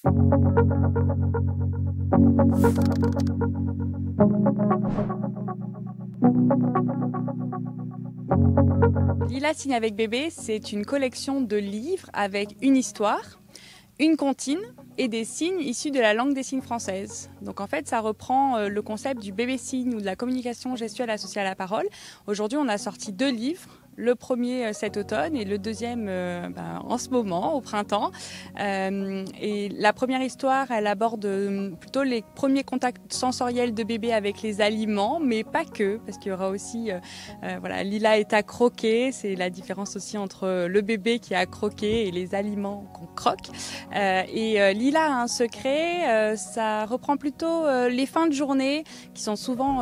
Lila signe avec bébé, c'est une collection de livres avec une histoire, une comptine et des signes issus de la langue des signes française. Donc en fait, ça reprend le concept du bébé signe ou de la communication gestuelle associée à la parole. Aujourd'hui, on a sorti 2 livres. Le premier cet automne et le deuxième en ce moment, au printemps. Et la première histoire, elle aborde plutôt les premiers contacts sensoriels de bébé avec les aliments, mais pas que, parce qu'il y aura aussi, Lila est à croquer, c'est la différence aussi entre le bébé qui est à croquer et les aliments qu'on croque. Lila a un secret, ça reprend plutôt les fins de journée qui sont souvent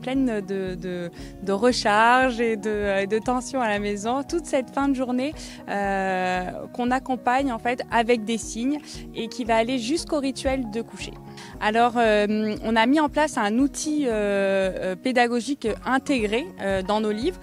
pleines de recharge et de tension à la maison, toute cette fin de journée qu'on accompagne en fait avec des signes et qui va aller jusqu'au rituel de coucher. Alors, on a mis en place un outil pédagogique intégré dans nos livres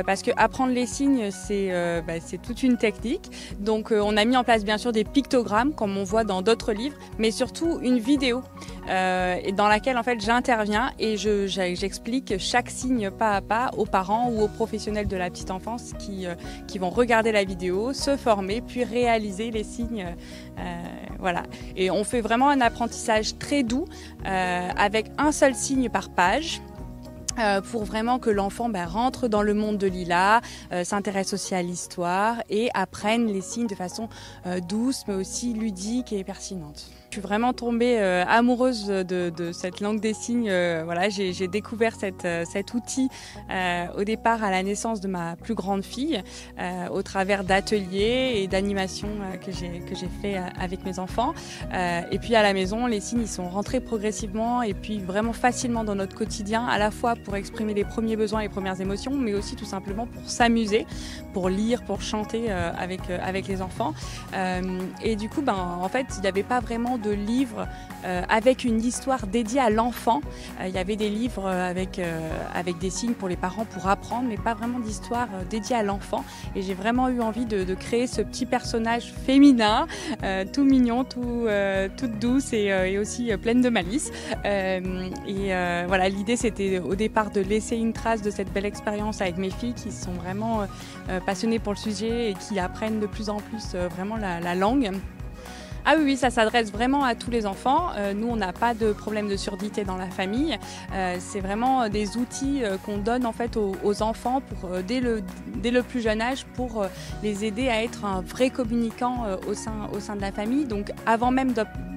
parce que apprendre les signes, c'est toute une technique. Donc, on a mis en place bien sûr des pictogrammes comme on voit dans d'autres livres, mais surtout une vidéo dans laquelle en fait j'interviens et j'explique chaque signe pas à pas aux parents ou aux professionnels de la petite enfance qui vont regarder la vidéo, se former, puis réaliser les signes. Voilà. Et on fait vraiment un apprentissage très doux avec un seul signe par page. Pour vraiment que l'enfant rentre dans le monde de Lila, s'intéresse aussi à l'histoire et apprenne les signes de façon douce mais aussi ludique et pertinente. Je suis vraiment tombée amoureuse de cette langue des signes. J'ai découvert cet outil au départ à la naissance de ma plus grande fille au travers d'ateliers et d'animations que j'ai fait avec mes enfants. Et puis à la maison, les signes ils sont rentrés progressivement et puis vraiment facilement dans notre quotidien, à la fois pour exprimer les premiers besoins et les premières émotions, mais aussi tout simplement pour s'amuser, pour lire, pour chanter avec les enfants. Et du coup, en fait, il n'y avait pas vraiment de livres avec une histoire dédiée à l'enfant. Il y avait des livres avec des signes pour les parents pour apprendre, mais pas vraiment d'histoire dédiée à l'enfant. Et j'ai vraiment eu envie de créer ce petit personnage féminin, tout mignon, toute douce et aussi pleine de malice. L'idée c'était au départ de laisser une trace de cette belle expérience avec mes filles qui sont vraiment passionnées pour le sujet et qui apprennent de plus en plus vraiment la langue. Ah oui, ça s'adresse vraiment à tous les enfants. Nous, on n'a pas de problème de surdité dans la famille. C'est vraiment des outils qu'on donne en fait aux enfants dès le plus jeune âge pour les aider à être un vrai communicant au sein de la famille. Donc, avant même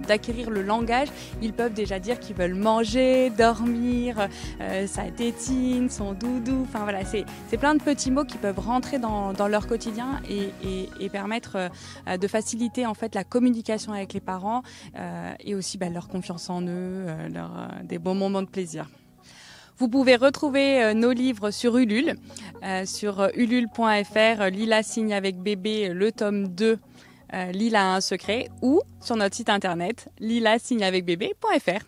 d'acquérir le langage, ils peuvent déjà dire qu'ils veulent manger, dormir, ça tétine, son doudou. Enfin voilà, c'est plein de petits mots qui peuvent rentrer dans leur quotidien et permettre de faciliter en fait la communication avec les parents et aussi leur confiance en eux, des bons moments de plaisir. Vous pouvez retrouver nos livres sur Ulule, sur ulule.fr, Lila signe avec bébé, le tome 2, Lila a un secret, ou sur notre site internet lilasigneavecbébé.fr.